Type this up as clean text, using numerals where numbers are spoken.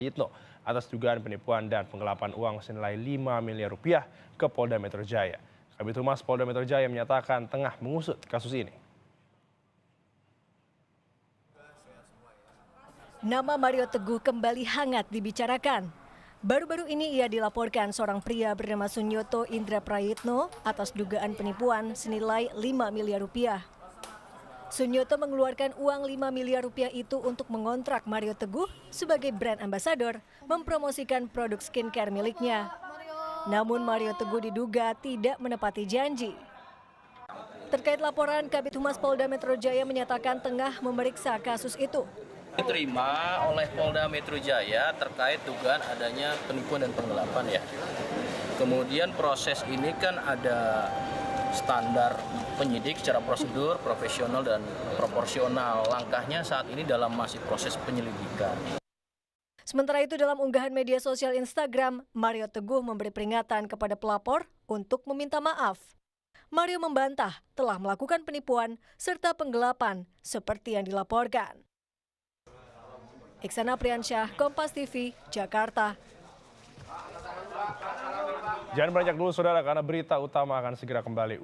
Prayitno atas dugaan penipuan dan penggelapan uang senilai 5 miliar rupiah ke Polda Metro Jaya. Kabid Humas Polda Metro Jaya menyatakan tengah mengusut kasus ini. Nama Mario Teguh kembali hangat dibicarakan. Baru-baru ini ia dilaporkan seorang pria bernama Sunyoto Indra Prayitno atas dugaan penipuan senilai 5 miliar rupiah. Sunyoto mengeluarkan uang 5 miliar rupiah itu untuk mengontrak Mario Teguh sebagai brand ambassador mempromosikan produk skincare miliknya. Namun Mario Teguh diduga tidak menepati janji. Terkait laporan, Kabid Humas Polda Metro Jaya menyatakan tengah memeriksa kasus itu. Diterima oleh Polda Metro Jaya terkait dugaan adanya penipuan dan penggelapan ya. Kemudian proses ini kan ada standar penyidik secara prosedur, profesional dan proporsional. Langkahnya saat ini masih proses penyelidikan. Sementara itu dalam unggahan media sosial Instagram, Mario Teguh memberi peringatan kepada pelapor untuk meminta maaf. Mario membantah telah melakukan penipuan serta penggelapan seperti yang dilaporkan. Iksana Priyansyah, Kompas TV, Jakarta. Jangan beranjak dulu saudara, karena berita utama akan segera kembali.